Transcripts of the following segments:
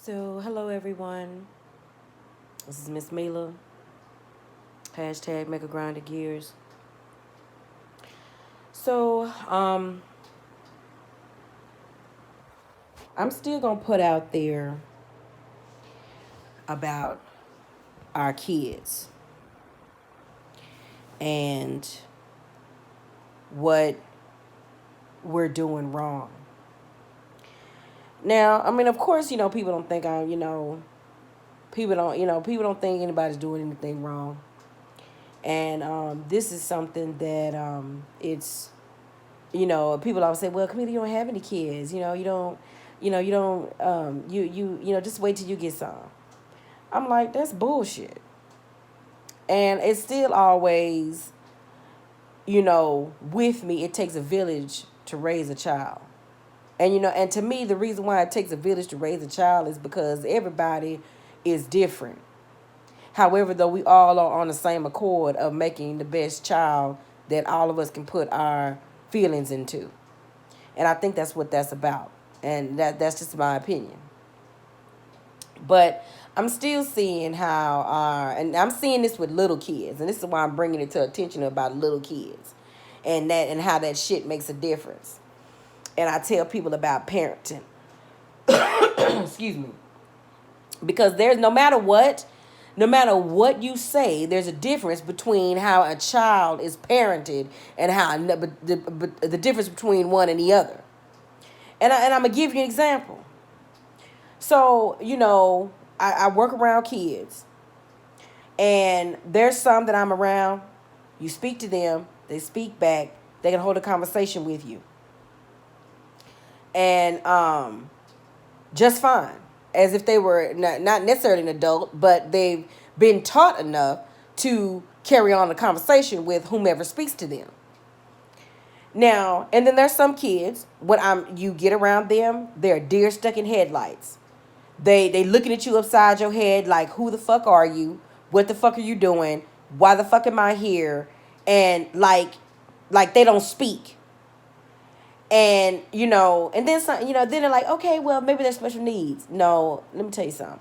So, hello everyone. This is Miss Mila. Hashtag Mega Grinder Gears. So, I'm still gonna put out there about our kids and what we're doing wrong. Now, I mean, of course, people don't think people don't think anybody's doing anything wrong. And this is something that it's people always say, well, Camila, you don't have any kids. You don't, just wait till you get some. I'm like, that's bullshit. And it's still always, with me, it takes a village to raise a child. And, and to me, the reason why it takes a village to raise a child is because everybody is different. However, though, we all are on the same accord of making the best child that all of us can put our feelings into. And I think that's what that's about. And that's just my opinion. But I'm still seeing how and I'm seeing this with little kids, and this is why I'm bringing it to attention about little kids, and how that shit makes a difference. And I tell people about parenting. Excuse me, because there's no matter what you say, there's a difference between how a child is parented and how the difference between one and the other. And I'm gonna give you an example. So, I work around kids. And there's some that I'm around. You speak to them, they speak back, they can hold a conversation with you. And just fine. As if they were not necessarily an adult, but they've been taught enough to carry on a conversation with whomever speaks to them. Now, and then there's some kids, when you get around them, they're deer stuck in headlights. They looking at you upside your head like, who the fuck are you? What the fuck are you doing? Why the fuck am I here? And like they don't speak. And and then some, then they're like, okay, well, maybe they're special needs. No, let me tell you something.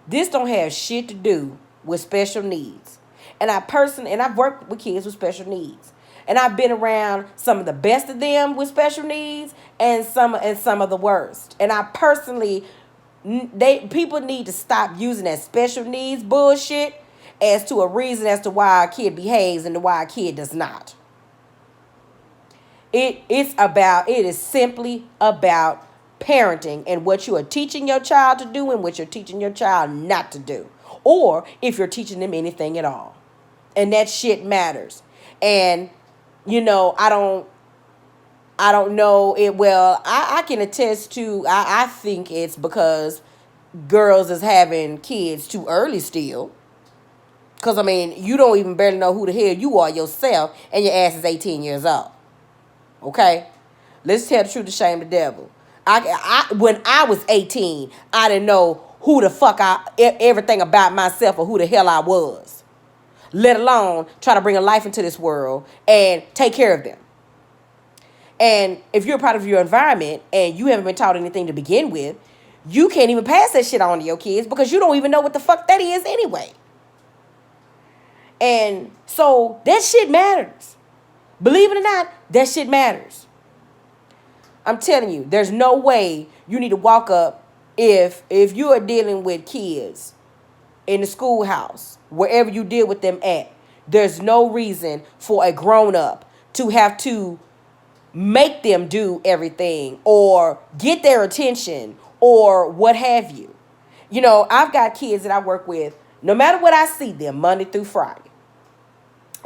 This don't have shit to do with special needs. And I've worked with kids with special needs. And I've been around some of the best of them with special needs and some of the worst. And I personally people need to stop using that special needs bullshit as to a reason as to why a kid behaves and why a kid does not. It is simply about parenting and what you are teaching your child to do and what you're teaching your child not to do. Or if you're teaching them anything at all. And that shit matters. And, I don't know it well. I can attest to, I think it's because girls is having kids too early still. Because, I mean, you don't even barely know who the hell you are yourself and your ass is 18 years old. Okay? Let's tell the truth to shame the devil. When I was 18, I didn't know who the fuck everything about myself or who the hell I was. Let alone try to bring a life into this world and take care of them. And if you're a part of your environment and you haven't been taught anything to begin with, you can't even pass that shit on to your kids because you don't even know what the fuck that is anyway. And so that shit matters. Believe it or not, that shit matters. I'm telling you, there's no way you need to walk up if you are dealing with kids in the schoolhouse, wherever you deal with them at. There's no reason for a grown-up to have to make them do everything or get their attention or what have you. I've got kids that I work with, no matter what I see them Monday through Friday.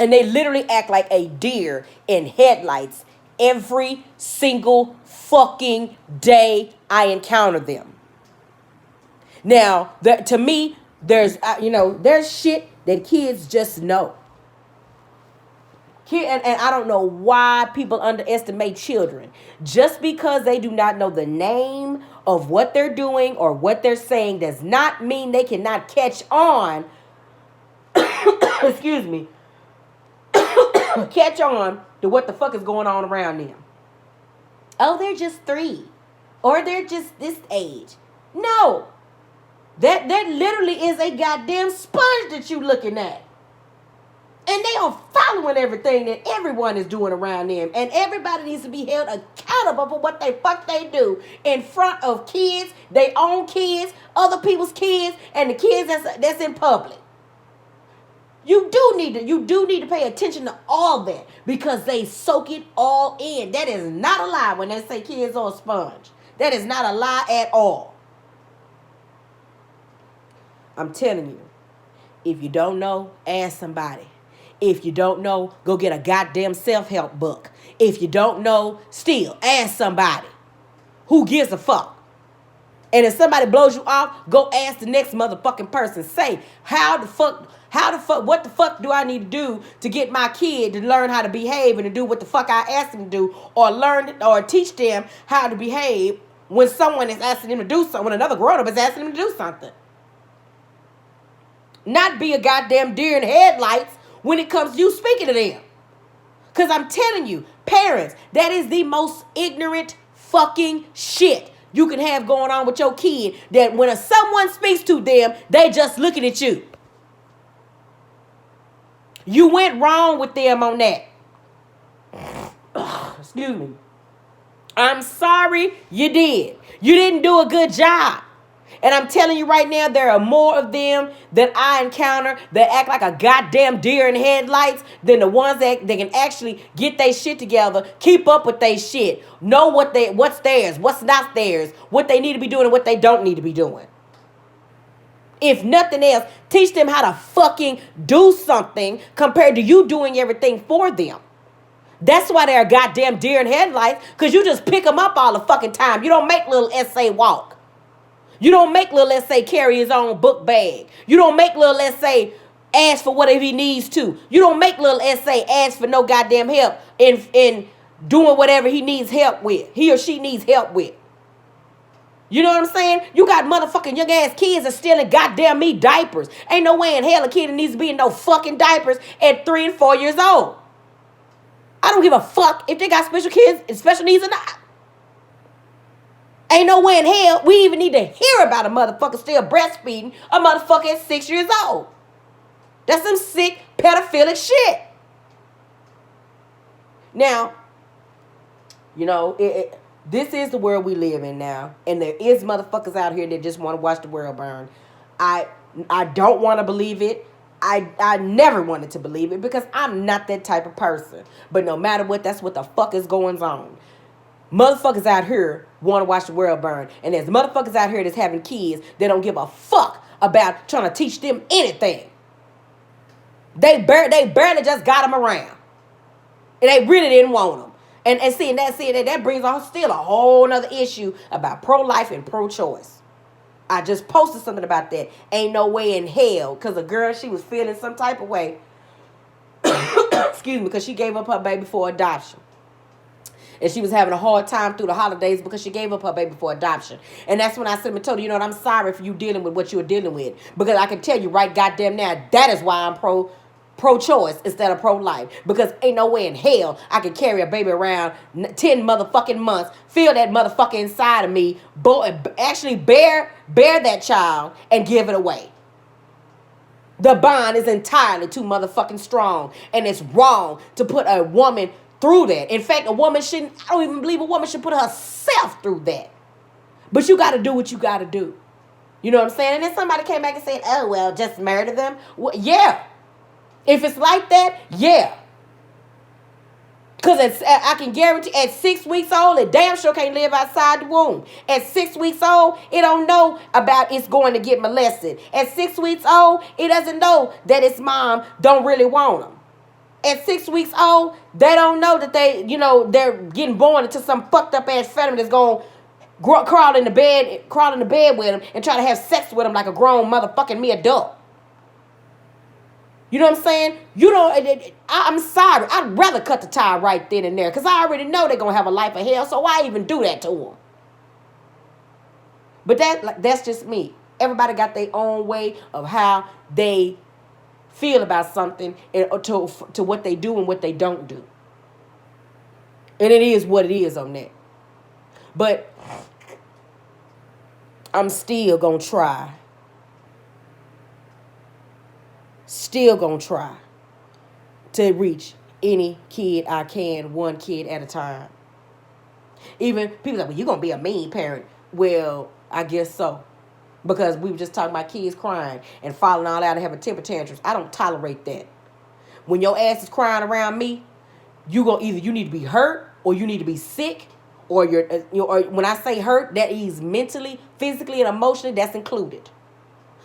And they literally act like a deer in headlights every single fucking day I encounter them. Now, to me, there's shit that kids just know. And I don't know why people underestimate children. Just because they do not know the name of what they're doing or what they're saying does not mean they cannot catch on. Excuse me. Catch on to what the fuck is going on around them. Oh, they're just 3. Or they're just this age. No. That literally is a goddamn sponge that you looking at. And they are following everything that everyone is doing around them. And everybody needs to be held accountable for what they fuck they do in front of kids, their own kids, other people's kids, and the kids that's in public. You do need to pay attention to all that because they soak it all in. That is not a lie when they say kids are a sponge. That is not a lie at all. I'm telling you, if you don't know, ask somebody. If you don't know, go get a goddamn self-help book. If you don't know, still ask somebody. Who gives a fuck? And if somebody blows you off, go ask the next motherfucking person. Say, what the fuck do I need to do to get my kid to learn how to behave and to do what the fuck I asked them to do, or learn or teach them how to behave when someone is asking them to do something, when another grown-up is asking them to do something. Not be a goddamn deer in headlights when it comes to you speaking to them. Because I'm telling you, parents, that is the most ignorant fucking shit you can have going on with your kid, that when someone speaks to them, they just looking at you. You went wrong with them on that. Excuse me. I'm sorry you did. You didn't do a good job. And I'm telling you right now, there are more of them that I encounter that act like a goddamn deer in headlights than the ones that they can actually get their shit together, keep up with their shit, know what's theirs, what's not theirs, what they need to be doing and what they don't need to be doing. If nothing else, teach them how to fucking do something compared to you doing everything for them. That's why they're a goddamn deer in headlights, because you just pick them up all the fucking time. You don't make little essay walk. You don't make Lil S.A. carry his own book bag. You don't make Lil S.A. ask for whatever he needs to. You don't make Lil S.A. ask for no goddamn help in doing whatever he needs help with. He or she needs help with. You know what I'm saying? You got motherfucking young ass kids that still in goddamn me diapers. Ain't no way in hell a kid needs to be in no fucking diapers at 3 and 4 years old. I don't give a fuck if they got special kids and special needs or not. Ain't no way in hell we even need to hear about a motherfucker still breastfeeding a motherfucker at 6 years old. That's some sick pedophilic shit. Now, you know, this is the world we live in now. And there is motherfuckers out here that just want to watch the world burn. I don't want to believe it. I never wanted to believe it because I'm not that type of person. But no matter what, that's what the fuck is going on. Motherfuckers out here want to watch the world burn. And there's motherfuckers out here that's having kids that don't give a fuck about trying to teach them anything. They barely just got them around. And they really didn't want them. And seeing that brings on still a whole nother issue about pro-life and pro-choice. I just posted something about that. Ain't no way in hell. Because a girl, she was feeling some type of way. Excuse me. Because she gave up her baby for adoption. And she was having a hard time through the holidays because she gave up her baby for adoption. And that's when I said, told her, you know what, I'm sorry for you dealing with what you were dealing with. Because I can tell you right goddamn now, that is why I'm pro-choice instead of pro-life. Because ain't no way in hell I can carry a baby around 10 motherfucking months, feel that motherfucker inside of me, actually bear that child and give it away. The bond is entirely too motherfucking strong. And it's wrong to put a woman through that. In fact, I don't even believe a woman should put herself through that. But you got to do what you got to do. You know what I'm saying? And then somebody came back and said, oh, well, just murder them. Well, yeah. If it's like that, yeah. Because I can guarantee at 6 weeks old, it damn sure can't live outside the womb. At 6 weeks old, it don't know about it's going to get molested. At 6 weeks old, it doesn't know that its mom don't really want him. At 6 weeks old, they don't know that they're getting born into some fucked up ass family that's going to crawl in the bed with them and try to have sex with them like a grown motherfucking me adult. You know what I'm saying? I'm sorry. I'd rather cut the tie right then and there because I already know they're going to have a life of hell, so why even do that to them? But that's just me. Everybody got their own way of how they feel about something to what they do and what they don't do. And it is what it is on that. But I'm still gonna try. Still gonna try to reach any kid I can, one kid at a time. Even people like, well, you're gonna be a mean parent. Well, I guess so. Because we were just talking about kids crying and falling all out and having temper tantrums. I don't tolerate that. When your ass is crying around me, you need to be hurt or you need to be sick, or or when I say hurt, that is mentally, physically, and emotionally. That's included.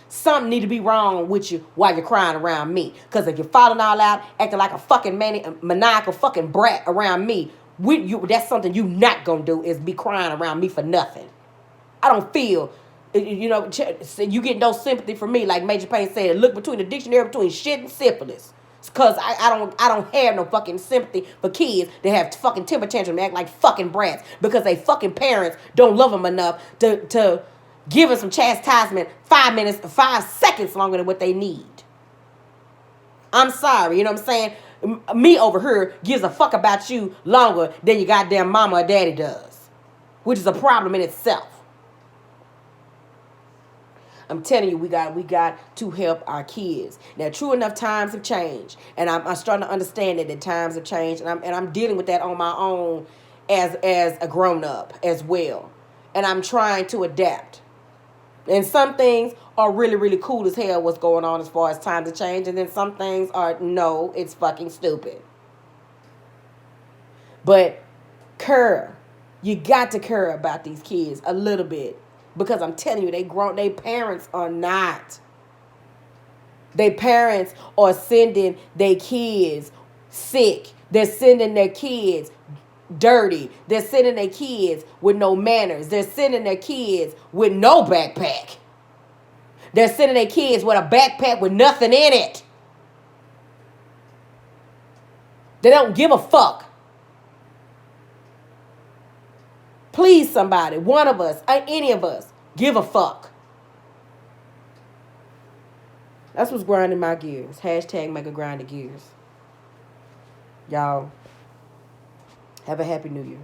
Something need to be wrong with you while you're crying around me. Because if you're falling all out, acting like a fucking maniacal fucking brat around me, that's something you not gonna do, is be crying around me for nothing. I don't feel, you get no sympathy from me. Like Major Payne said, look between the dictionary between shit and syphilis. Cause I don't have no fucking sympathy for kids that have fucking temper tantrum and act like fucking brats because they fucking parents don't love them enough to give them some chastisement 5 seconds longer than what they need. I'm sorry, you know what I'm saying? Me over here gives a fuck about you longer than your goddamn mama or daddy does, which is a problem in itself. I'm telling you, we got to help our kids. Now, true enough, times have changed, and I'm starting to understand that times have changed, and I'm dealing with that on my own as a grown up as well, and I'm trying to adapt. And some things are really, really cool as hell what's going on as far as times have changed, and then some things are, no, it's fucking stupid. But care, you got to care about these kids a little bit. Because I'm telling you, they parents are not. Their parents are sending their kids sick. They're sending their kids dirty. They're sending their kids with no manners. They're sending their kids with no backpack. They're sending their kids with a backpack with nothing in it. They don't give a fuck. Please, somebody, one of us, any of us, give a fuck. That's what's grinding my gears. Hashtag make a grind the gears. Y'all, have a happy new year.